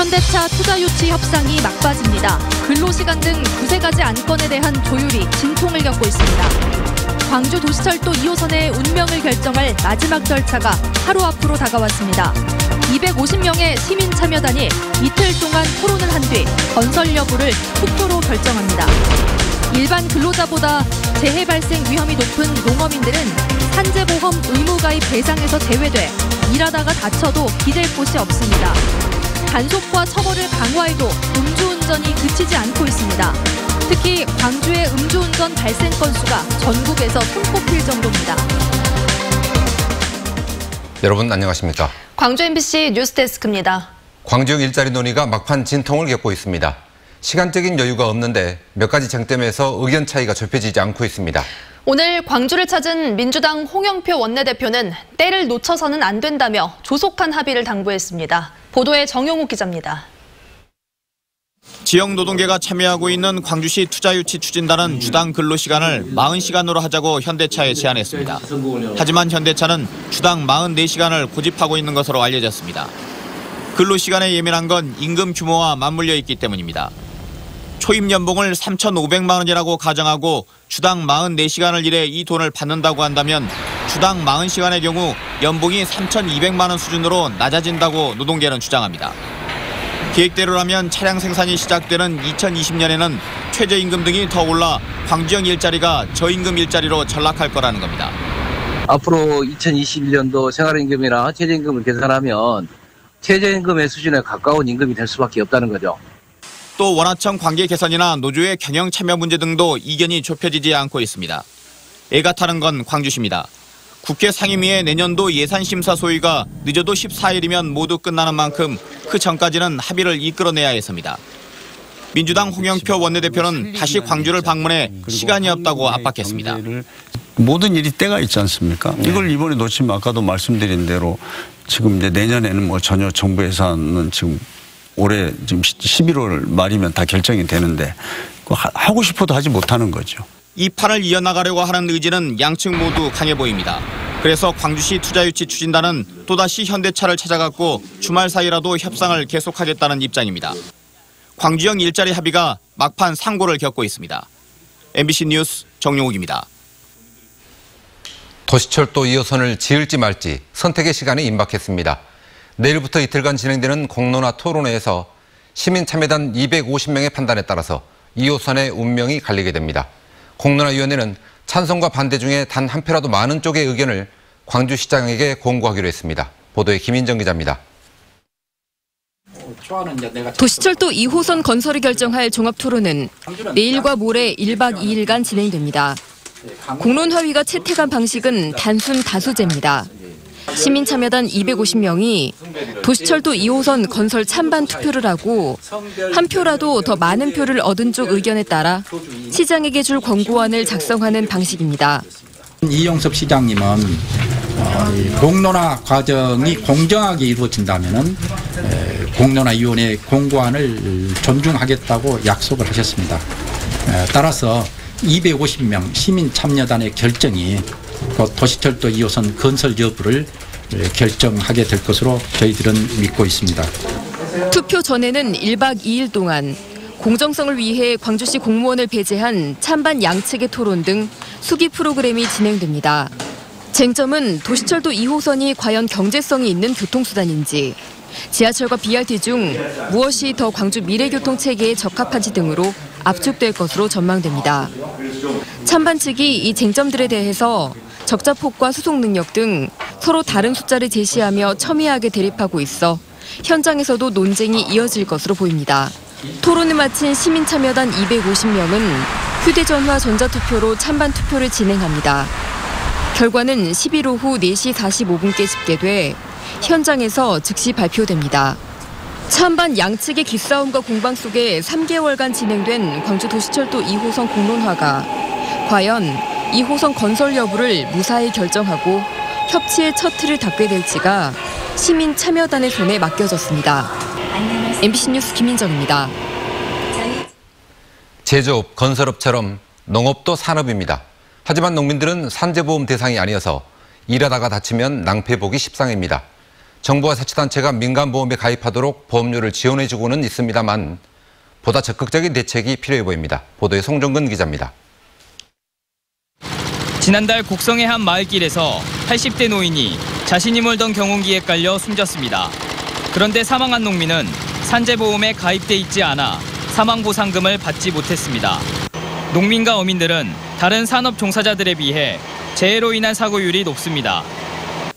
현대차 투자유치 협상이 막바지입니다. 근로시간 등 두세 가지 안건에 대한 조율이 진통을 겪고 있습니다. 광주 도시철도 2호선의 운명을 결정할 마지막 절차가 하루 앞으로 다가왔습니다. 250명의 시민 참여단이 이틀 동안 토론을 한 뒤 건설 여부를 투표로 결정합니다. 일반 근로자보다 재해 발생 위험이 높은 농업인들은 산재보험 의무가입 대상에서 제외돼 일하다가 다쳐도 기댈 곳이 없습니다. 단속과 처벌을 강화해도 음주운전이 그치지 않고 있습니다. 특히 광주의 음주운전 발생 건수가 전국에서 손꼽힐 정도입니다. 여러분 안녕하십니까? 광주 MBC 뉴스데스크입니다. 광주형 일자리 논의가 막판 진통을 겪고 있습니다. 시간적인 여유가 없는데 몇 가지 쟁점에서 의견 차이가 좁혀지지 않고 있습니다. 오늘 광주를 찾은 민주당 홍영표 원내대표는 때를 놓쳐서는 안 된다며 조속한 합의를 당부했습니다. 보도에 정용욱 기자입니다. 지역 노동계가 참여하고 있는 광주시 투자유치 추진단은 주당 근로시간을 40시간으로 하자고 현대차에 제안했습니다. 하지만 현대차는 주당 44시간을 고집하고 있는 것으로 알려졌습니다. 근로시간에 예민한 건 임금 규모와 맞물려 있기 때문입니다. 초임 연봉을 3,500만 원이라고 가정하고 주당 44시간을 일해 이 돈을 받는다고 한다면 주당 40시간의 경우 연봉이 3,200만 원 수준으로 낮아진다고 노동계는 주장합니다. 계획대로라면 차량 생산이 시작되는 2020년에는 최저임금 등이 더 올라 광주형 일자리가 저임금 일자리로 전락할 거라는 겁니다. 앞으로 2021년도 생활임금이나 최저임금을 계산하면 최저임금의 수준에 가까운 임금이 될 수밖에 없다는 거죠. 또 원하청 관계 개선이나 노조의 경영 참여 문제 등도 이견이 좁혀지지 않고 있습니다. 애가 타는 건 광주시입니다. 국회 상임위의 내년도 예산심사 소위가 늦어도 14일이면 모두 끝나는 만큼 그 전까지는 합의를 이끌어내야 해서입니다. 민주당 홍영표 원내대표는 다시 광주를 방문해 시간이 없다고 압박했습니다. 모든 일이 때가 있지 않습니까? 이걸 이번에 놓치면 아까도 말씀드린 대로 지금 이제 내년에는 뭐 전혀 정부 예산은 지금 올해 지금 11월 말이면 다 결정이 되는데 하고 싶어도 하지 못하는 거죠. 이 판을 이어나가려고 하는 의지는 양측 모두 강해 보입니다. 그래서 광주시 투자유치 추진단은 또다시 현대차를 찾아갔고 주말 사이라도 협상을 계속하겠다는 입장입니다. 광주형 일자리 합의가 막판 상고를 겪고 있습니다. MBC 뉴스 정용욱입니다. 도시철도 2호선을 지을지 말지 선택의 시간이 임박했습니다. 내일부터 이틀간 진행되는 공론화 토론회에서 시민참여단 250명의 판단에 따라서 2호선의 운명이 갈리게 됩니다. 공론화위원회는 찬성과 반대 중에 단 한 표라도 많은 쪽의 의견을 광주시장에게 공고하기로 했습니다. 보도에 김인정 기자입니다. 도시철도 2호선 건설을 결정할 종합토론은 내일과 모레 1박 2일간 진행됩니다. 공론화위가 채택한 방식은 단순 다수제입니다. 시민참여단 250명이 도시철도 2호선 건설 찬반 투표를 하고 한 표라도 더 많은 표를 얻은 쪽 의견에 따라 시장에게 줄 권고안을 작성하는 방식입니다. 이용섭 시장님은 공론화 과정이 공정하게 이루어진다면 공론화위원회 공고안을 존중하겠다고 약속을 하셨습니다. 따라서 250명 시민참여단의 결정이 곧 도시철도 2호선 건설 여부를 결정하게 될 것으로 저희들은 믿고 있습니다. 투표 전에는 1박 2일 동안 공정성을 위해 광주시 공무원을 배제한 찬반 양측의 토론 등 수기 프로그램이 진행됩니다. 쟁점은 도시철도 2호선이 과연 경제성이 있는 교통수단인지, 지하철과 BRT 중 무엇이 더 광주 미래교통 체계에 적합한지 등으로 압축될 것으로 전망됩니다. 찬반 측이 이 쟁점들에 대해서 적자폭과 수송 능력 등 서로 다른 숫자를 제시하며 첨예하게 대립하고 있어 현장에서도 논쟁이 이어질 것으로 보입니다. 토론을 마친 시민참여단 250명은 휴대전화 전자투표로 찬반 투표를 진행합니다. 결과는 10일 오후 4시 45분께 집계돼 현장에서 즉시 발표됩니다. 찬반 양측의 기싸움과 공방 속에 3개월간 진행된 광주 도시철도 2호선 공론화가 과연 2호선 건설 여부를 무사히 결정하고 협치의 첫 틀을 닫게 될지가 시민 참여단의 손에 맡겨졌습니다. MBC 뉴스 김인정입니다. 제조업, 건설업처럼 농업도 산업입니다. 하지만 농민들은 산재보험 대상이 아니어서 일하다가 다치면 낭패보기 십상입니다. 정부와 자치단체가 민간보험에 가입하도록 보험료를 지원해주고는 있습니다만 보다 적극적인 대책이 필요해 보입니다. 보도에 송정근 기자입니다. 지난달 곡성의 한 마을길에서 80대 노인이 자신이 몰던 경운기에 깔려 숨졌습니다. 그런데 사망한 농민은 산재보험에 가입돼 있지 않아 사망보상금을 받지 못했습니다. 농민과 어민들은 다른 산업 종사자들에 비해 재해로 인한 사고율이 높습니다.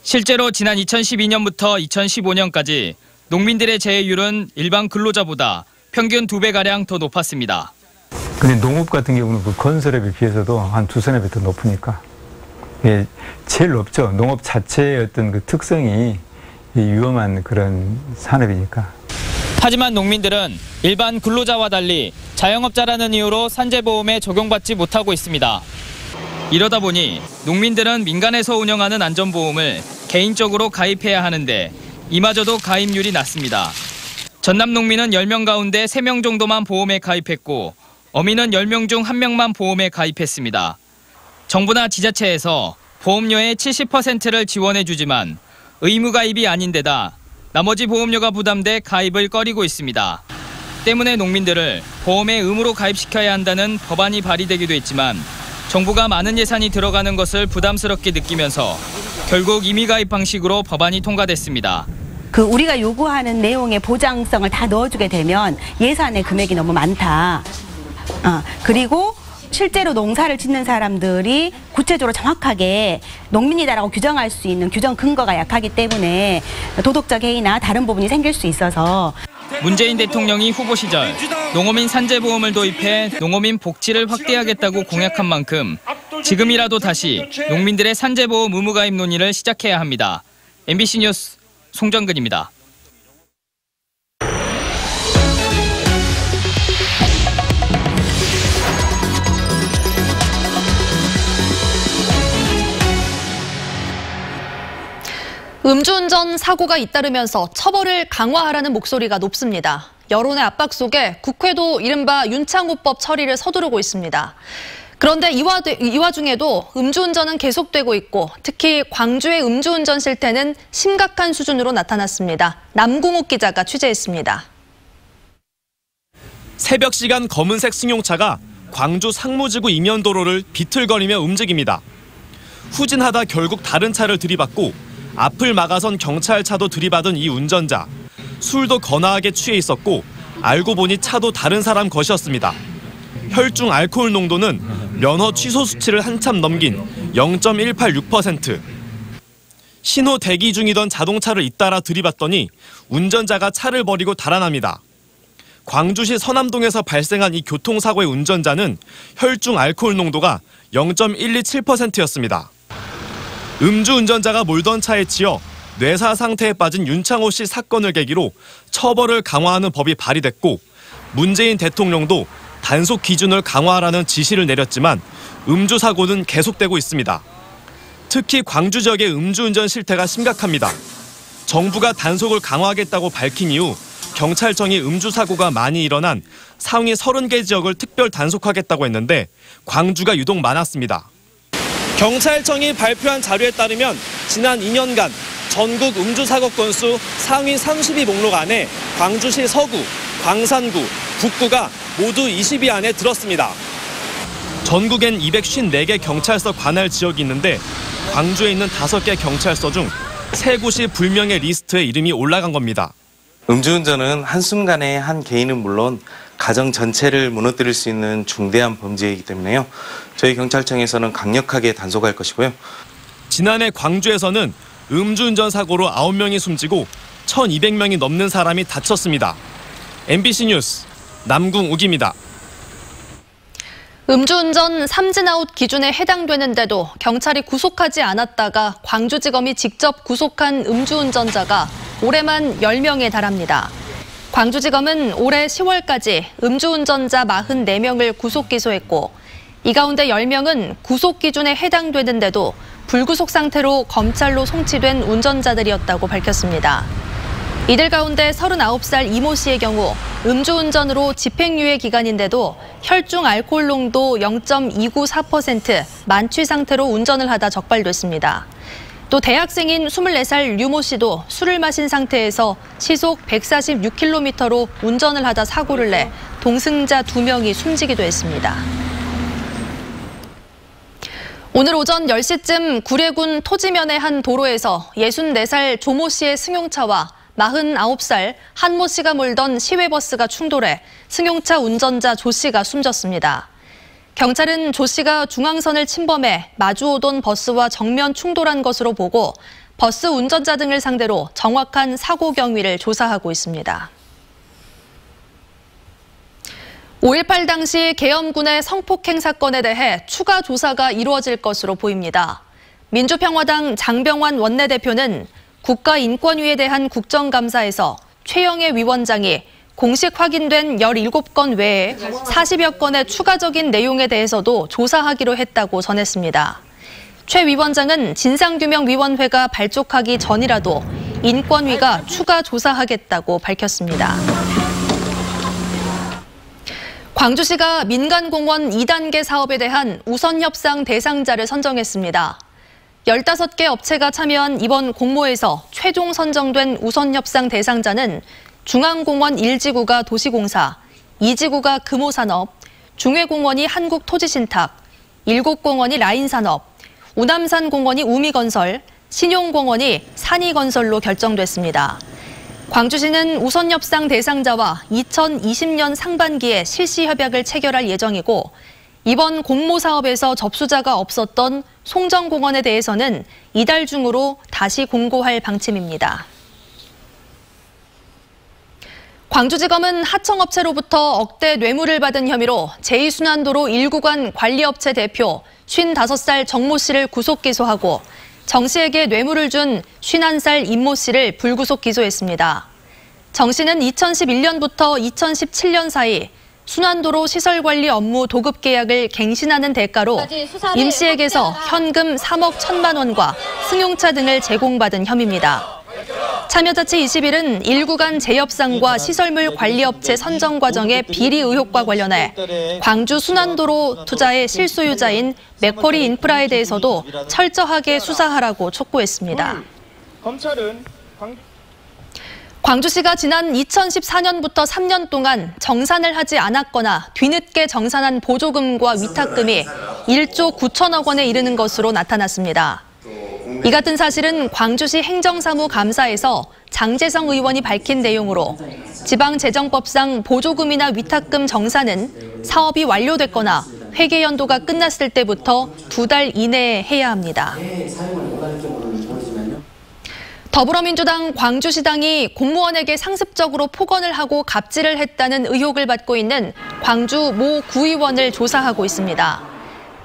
실제로 지난 2012년부터 2015년까지 농민들의 재해율은 일반 근로자보다 평균 2배가량 더 높았습니다. 근데 농업 같은 경우는 그 건설업에 비해서도 한 2~3배 더 높으니까 이게 제일 높죠. 농업 자체의 어떤 그 특성이 위험한 그런 산업이니까. 하지만 농민들은 일반 근로자와 달리 자영업자라는 이유로 산재보험에 적용받지 못하고 있습니다. 이러다 보니 농민들은 민간에서 운영하는 안전보험을 개인적으로 가입해야 하는데 이마저도 가입률이 낮습니다. 전남 농민은 10명 가운데 3명 정도만 보험에 가입했고 어민은 10명 중 1명만 보험에 가입했습니다. 정부나 지자체에서 보험료의 70%를 지원해주지만 의무 가입이 아닌 데다 나머지 보험료가 부담돼 가입을 꺼리고 있습니다. 때문에 농민들을 보험에 의무로 가입시켜야 한다는 법안이 발의되기도 했지만 정부가 많은 예산이 들어가는 것을 부담스럽게 느끼면서 결국 임의 가입 방식으로 법안이 통과됐습니다. 우리가 요구하는 내용의 보장성을 다 넣어주게 되면 예산의 금액이 너무 많다. 그리고 실제로 농사를 짓는 사람들이 구체적으로 정확하게 농민이다라고 규정할 수 있는 규정 근거가 약하기 때문에 도덕적 해이나 다른 부분이 생길 수 있어서 문재인 대통령이 후보 시절 농어민 산재보험을 도입해 농어민 복지를 확대하겠다고 공약한 만큼 지금이라도 다시 농민들의 산재보험 의무가입 논의를 시작해야 합니다. MBC 뉴스 송정근입니다. 음주운전 사고가 잇따르면서 처벌을 강화하라는 목소리가 높습니다. 여론의 압박 속에 국회도 이른바 윤창호법 처리를 서두르고 있습니다. 그런데 이 와중에도 음주운전은 계속되고 있고 특히 광주의 음주운전 실태는 심각한 수준으로 나타났습니다. 남궁욱 기자가 취재했습니다. 새벽 시간 검은색 승용차가 광주 상무지구 이면도로를 비틀거리며 움직입니다. 후진하다 결국 다른 차를 들이받고 앞을 막아선 경찰차도 들이받은 이 운전자. 술도 거나하게 취해 있었고 알고 보니 차도 다른 사람 것이었습니다. 혈중 알코올 농도는 면허 취소 수치를 한참 넘긴 0.186%. 신호 대기 중이던 자동차를 잇따라 들이받더니 운전자가 차를 버리고 달아납니다. 광주시 서남동에서 발생한 이 교통사고의 운전자는 혈중 알코올 농도가 0.127%였습니다. 음주운전자가 몰던 차에 치여 뇌사 상태에 빠진 윤창호 씨 사건을 계기로 처벌을 강화하는 법이 발의됐고 문재인 대통령도 단속 기준을 강화하라는 지시를 내렸지만 음주 사고는 계속되고 있습니다. 특히 광주 지역의 음주운전 실태가 심각합니다. 정부가 단속을 강화하겠다고 밝힌 이후 경찰청이 음주 사고가 많이 일어난 상위 30개 지역을 특별 단속하겠다고 했는데 광주가 유독 많았습니다. 경찰청이 발표한 자료에 따르면 지난 2년간 전국 음주사고 건수 상위 30위 목록 안에 광주시 서구, 광산구, 북구가 모두 20위 안에 들었습니다. 전국엔 254개 경찰서 관할 지역이 있는데 광주에 있는 5개 경찰서 중 3곳이 불명예 리스트에 이름이 올라간 겁니다. 음주운전은 한순간에 한 개인은 물론 가정 전체를 무너뜨릴 수 있는 중대한 범죄이기 때문에요. 저희 경찰청에서는 강력하게 단속할 것이고요. 지난해 광주에서는 음주운전 사고로 9명이 숨지고 1,200명이 넘는 사람이 다쳤습니다. MBC 뉴스 남궁욱입니다. 음주운전 삼진아웃 기준에 해당되는데도 경찰이 구속하지 않았다가 광주지검이 직접 구속한 음주운전자가 올해만 10명에 달합니다. 광주지검은 올해 10월까지 음주운전자 44명을 구속 기소했고 이 가운데 10명은 구속 기준에 해당되는데도 불구속 상태로 검찰로 송치된 운전자들이었다고 밝혔습니다. 이들 가운데 39살 이모 씨의 경우 음주운전으로 집행유예 기간인데도 혈중 알코올 농도 0.294%, 만취 상태로 운전을 하다 적발됐습니다. 또 대학생인 24살 류모 씨도 술을 마신 상태에서 시속 146km로 운전을 하다 사고를 내 동승자 2명이 숨지기도 했습니다. 오늘 오전 10시쯤 구례군 토지면의 한 도로에서 64살 조모 씨의 승용차와 49살 한모 씨가 몰던 시외버스가 충돌해 승용차 운전자 조 씨가 숨졌습니다. 경찰은 조 씨가 중앙선을 침범해 마주오던 버스와 정면 충돌한 것으로 보고 버스 운전자 등을 상대로 정확한 사고 경위를 조사하고 있습니다. 5.18 당시 계엄군의 성폭행 사건에 대해 추가 조사가 이루어질 것으로 보입니다. 민주평화당 장병환 원내대표는 국가인권위에 대한 국정감사에서 최영애 위원장이 공식 확인된 17건 외에 40여 건의 추가적인 내용에 대해서도 조사하기로 했다고 전했습니다. 최 위원장은 진상규명위원회가 발족하기 전이라도 인권위가 추가 조사하겠다고 밝혔습니다. 광주시가 민간공원 2단계 사업에 대한 우선협상 대상자를 선정했습니다. 15개 업체가 참여한 이번 공모에서 최종 선정된 우선협상 대상자는 중앙공원 1지구가 도시공사, 2지구가 금호산업, 중회공원이 한국토지신탁, 7공원이 라인산업, 우남산공원이 우미건설, 신용공원이 산이건설로 결정됐습니다. 광주시는 우선협상 대상자와 2020년 상반기에 실시협약을 체결할 예정이고 이번 공모 사업에서 접수자가 없었던 송정공원에 대해서는 이달 중으로 다시 공고할 방침입니다. 광주지검은 하청업체로부터 억대 뇌물을 받은 혐의로 제2순환도로 1구간 관리업체 대표 55살 정모 씨를 구속 기소하고 정 씨에게 뇌물을 준 51살 임모 씨를 불구속 기소했습니다. 정 씨는 2011년부터 2017년 사이 순환도로 시설관리 업무 도급 계약을 갱신하는 대가로 임 씨에게서 현금 3억 1천만 원과 승용차 등을 제공받은 혐의입니다. 참여자치 21은 1구간 재협상과 시설물 관리업체 선정 과정의 비리 의혹과 관련해 광주 순환도로 투자의 실소유자인 맥쿼리 인프라에 대해서도 철저하게 수사하라고 촉구했습니다. 광주시가 지난 2014년부터 3년 동안 정산을 하지 않았거나 뒤늦게 정산한 보조금과 위탁금이 1조 9천억 원에 이르는 것으로 나타났습니다. 이 같은 사실은 광주시 행정사무감사에서 장재성 의원이 밝힌 내용으로 지방재정법상 보조금이나 위탁금 정산은 사업이 완료됐거나 회계연도가 끝났을 때부터 2달 이내에 해야 합니다. 더불어민주당 광주시당이 공무원에게 상습적으로 폭언을 하고 갑질을 했다는 의혹을 받고 있는 광주 모 구의원을 조사하고 있습니다.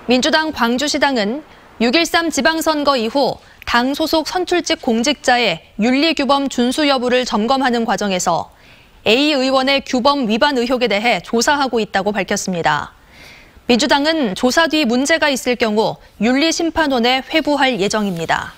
민주당 광주시당은 6.13 지방선거 이후 당 소속 선출직 공직자의 윤리규범 준수 여부를 점검하는 과정에서 A 의원의 규범 위반 의혹에 대해 조사하고 있다고 밝혔습니다. 민주당은 조사 뒤 문제가 있을 경우 윤리심판원에 회부할 예정입니다.